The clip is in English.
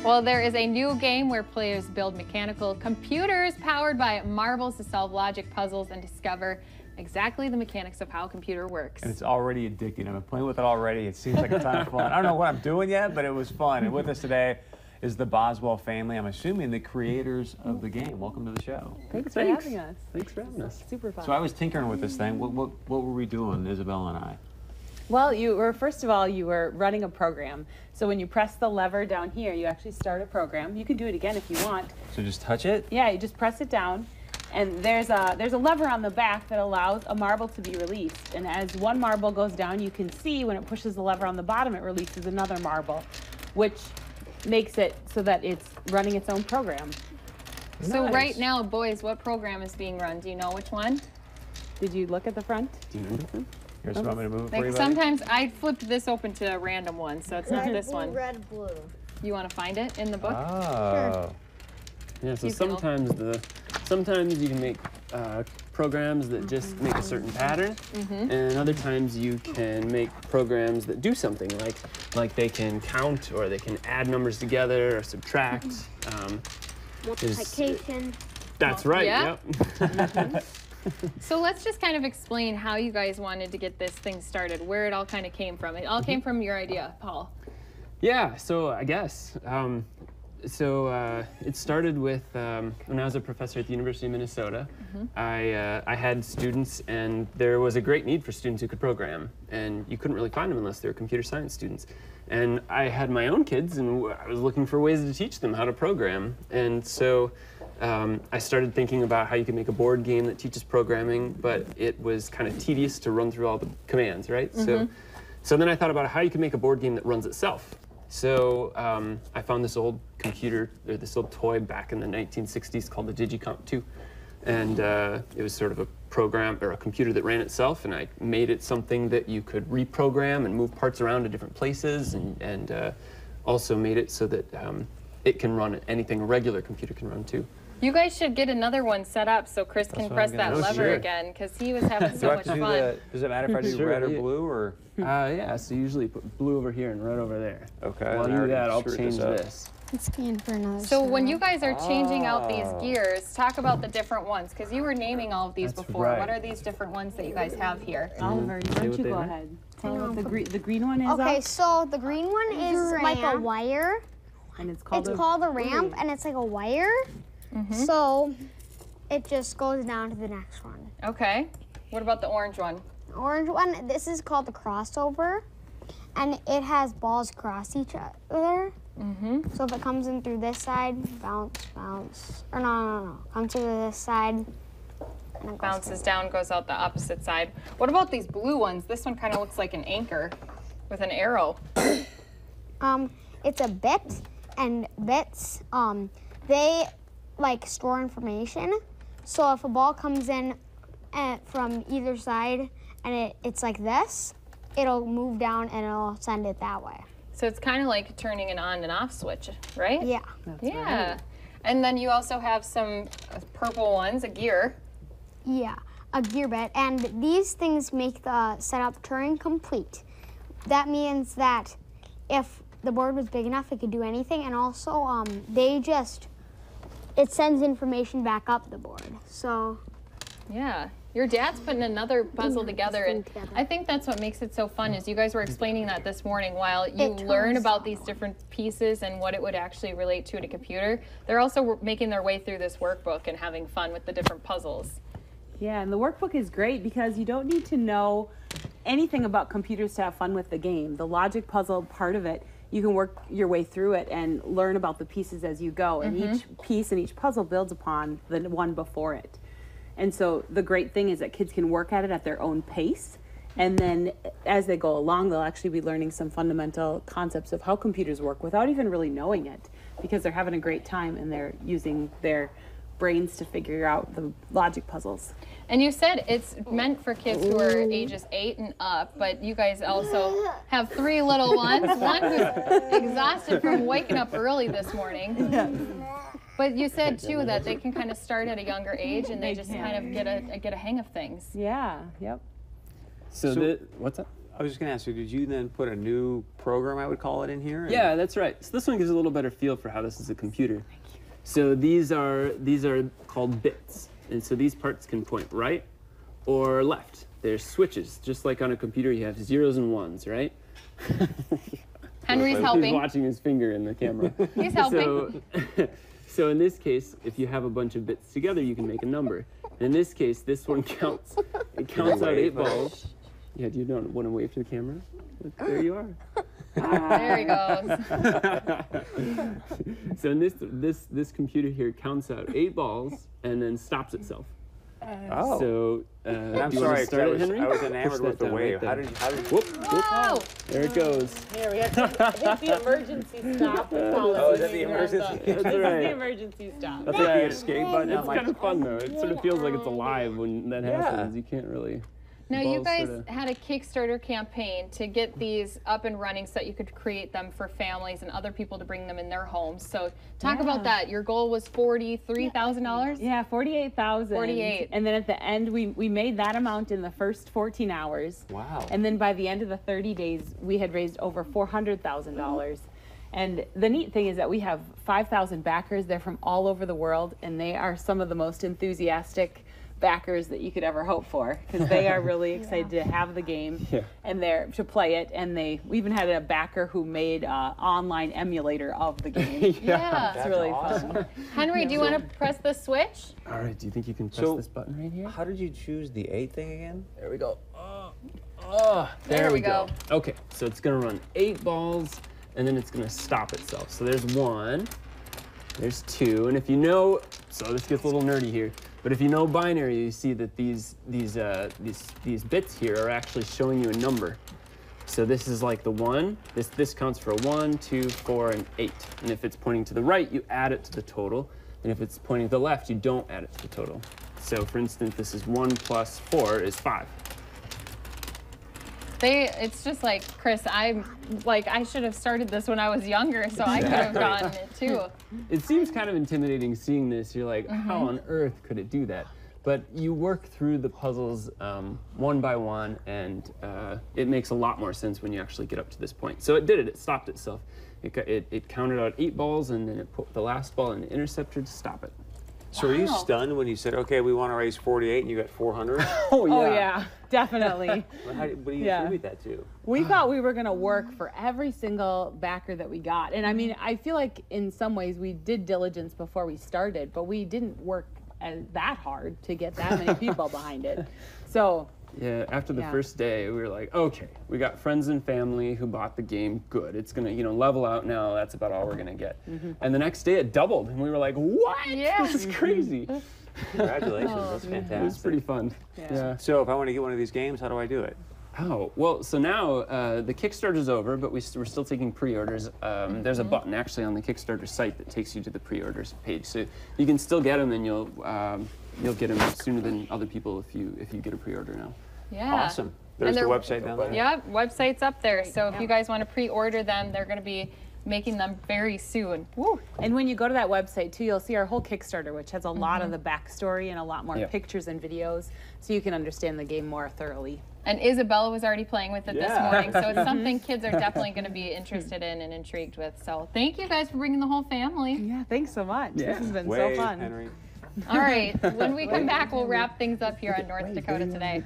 Well, there is a new game where players build mechanical computers powered by marbles to solve logic puzzles and discover exactly the mechanics of how a computer works. And it's already addicting. I've been playing with it already. It seems like a ton of fun. I don't know what I'm doing yet, but it was fun. And with us today is the Boswell family. I'm assuming the creators of the game. Welcome to the show. Thanks for having us. Thanks for having us. Super fun. So I was tinkering with this thing. What were we doing, Isabel and I? Well, first of all, you were running a program. So when you press the lever down here, you actually start a program. You can do it again if you want. So just touch it? Yeah, you just press it down. And there's a lever on the back that allows a marble to be released. And as one marble goes down, you can see when it pushes the lever on the bottom, it releases another marble, which makes it so that it's running its own program. So Nice. right now, boys, what program is being run? Do you know which one? Did you look at the front? Do you remember? You just want me to move it for Like you, buddy? sometimes I flipped this open to a random one, so it's not this one. Red, blue. You want to find it in the book? Oh. Yeah, so You can sometimes you can make programs that just make a certain pattern, and other times you can make programs that do something like they can count or they can add numbers together or subtract. Multiplication. That's right. Yeah. Yep. So let's just kind of explain how you guys wanted to get this thing started, where it all kind of came from. It all came from your idea, Paul. Yeah. So I guess. It started with when I was a professor at the University of Minnesota. I had students, and there was a great need for students who could program, and you couldn't really find them unless they were computer science students. And I had my own kids, and I was looking for ways to teach them how to program. And so I started thinking about how you could make a board game that teaches programming, but it was kind of tedious to run through all the commands, right? So then I thought about how you could make a board game that runs itself. So I found this old computer, or this old toy back in the 1960s called the Digicomp 2. And it was sort of a program, or a computer that ran itself, and I made it something that you could reprogram and move parts around to different places, and also made it so that it can run anything a regular computer can run too. You guys should get another one set up so Chris can press that lever again, because he was having so much fun. Does it matter if I do red or blue, or? Yeah, so usually put blue over here and red over there. Okay. While you do that, I'll change this. Let's scan for another. So when you guys are changing out these gears, talk about the different ones, because you were naming all of these That's before. right. What are these different ones that you guys have here? Oliver, why don't you go ahead? Tell what the green one is. Okay, up, so the green one is like a wire. and it's called a ramp, and it's like a wire. So it just goes down to the next one. Okay. What about the orange one? The orange one, this is called the crossover, and it has balls cross each other. So if it comes in through this side, bounce, bounce. Or no. Comes through this side. And it Bounces down, goes out the opposite side. What about these blue ones? This one kind of looks like an anchor with an arrow. It's a bit, and bits, they like store information. So if a ball comes in from either side and it's like this, it'll move down and it'll send it that way. So it's kind of like turning an on and off switch, right? Yeah. Yeah. And then you also have some purple ones, a gear. Yeah, a gear bit. And these things make the setup Turing complete. That means that if the board was big enough, it could do anything. And also, it sends information back up the board. So. Yeah. Your dad's putting another puzzle together, and I think that's what makes it so fun, is you guys were explaining that this morning while you learn about these different pieces and what it would actually relate to in a computer. They're also making their way through this workbook and having fun with the different puzzles. Yeah, and the workbook is great because you don't need to know anything about computers to have fun with the game. The logic puzzle part of it, you can work your way through it and learn about the pieces as you go. And each piece and each puzzle builds upon the one before it. And so the great thing is that kids can work at it at their own pace. And then as they go along, they'll actually be learning some fundamental concepts of how computers work without even really knowing it, because they're having a great time and they're using their brains to figure out the logic puzzles. And you said it's meant for kids who are ages 8 and up, but you guys also have 3 little ones. One who's exhausted from waking up early this morning. But you said too that they can kind of start at a younger age and they just kind of get a hang of things. Yeah, yep. So what's that? I was just going to ask you, did you then put a new program, I would call it, in here? Yeah, that's right. So this one gives a little better feel for how this is a computer. So these are called bits. And so these parts can point right or left. They're switches. Just like on a computer, you have zeros and ones, right? Henry's helping. He's watching his finger in the camera. He's helping. So in this case, if you have a bunch of bits together, you can make a number. In this case, this one counts. It counts out 8 balls. Yeah, do you not want to wave to the camera? Look, there you are. There he goes. So in this computer here counts out 8 balls and then stops itself. Oh. So I'm do you want sorry, to start it, 'cause Henry? I was Push enamored that with the down wave. right How there. did you? Whoop, whoop. Whoa! There it goes. Here, we have to hit the emergency stop. Oh, is that the emergency? That's This is right. the emergency stop. That's like the escape button. It's I'm like, kind of fun though. It sort of feels like it's alive when that happens. You can't really. Now, you balls guys sorta- had a Kickstarter campaign to get these up and running so that you could create them for families and other people to bring them in their homes. So talk about that. Your goal was $43,000? Yeah, 48,000. 48. And then at the end, we made that amount in the first 14 hours. wow. And then by the end of the 30 days, we had raised over $400,000. And the neat thing is that we have 5,000 backers. They're from all over the world, and they are some of the most enthusiastic backers that you could ever hope for, because they are really excited to have the game and they're to play it. And we even had a backer who made an online emulator of the game. Yeah. It's really awesome. fun. Henry, do you want to press the switch? All right. Do you think you can press So- this button right here? How did you choose the 8 thing again? There we go. There we go. Okay, so it's gonna run 8 balls, and then it's gonna stop itself. So there's 1, there's 2, and if you know, so this gets a little nerdy here, but if you know binary, you see that these bits here are actually showing you a number. So this is like the 1. This counts for a 1, 2, 4, and 8. And if it's pointing to the right, you add it to the total. And if it's pointing to the left, you don't add it to the total. So for instance, this is 1 plus 4 is 5. It's just like, Chris, I should have started this when I was younger, so I could have gotten it too. It seems kind of intimidating seeing this. You're like, how on earth could it do that? But you work through the puzzles one by one, and it makes a lot more sense when you actually get up to this point. So it did it. It stopped itself. It counted out 8 balls, and then it put the last ball in the interceptor to stop it. So were you stunned when you said, okay, we want to raise 48 and you got 400? Oh, yeah. Oh yeah, definitely. What do you Yeah. attribute that to? We thought we were going to work for every single backer that we got. And I mean, I feel like in some ways we did diligence before we started, but we didn't work that hard to get that many people behind it. So Yeah, after the first day, we were like, okay, we got friends and family who bought the game. Good. It's going to, level out now. That's about all we're going to get. And the next day it doubled, and we were like, what? Yeah. This is crazy. Congratulations, that's fantastic. It was pretty fun. Yeah. So if I want to get one of these games, how do I do it? Oh, well, so now the Kickstarter's over, but we're still taking pre-orders. There's a button actually on the Kickstarter site that takes you to the pre-orders page. So you can still get them, and you'll get them sooner than other people if you get a pre-order now. Yeah. Awesome. There's the they're- website down there. Yep, website's up there. So if you guys want to pre-order them, they're going to be making them very soon. Woo. And when you go to that website too, you'll see our whole Kickstarter, which has a lot of the backstory and a lot more pictures and videos, so you can understand the game more thoroughly. And Isabella was already playing with it this Yeah. morning, so it's something kids are definitely going to be interested in and intrigued with. So thank you guys for bringing the whole family. Yeah, thanks so much. Yeah. This has been Wave, so fun. Henry. All right, when we come back, we'll wrap things up here on North Dakota Today.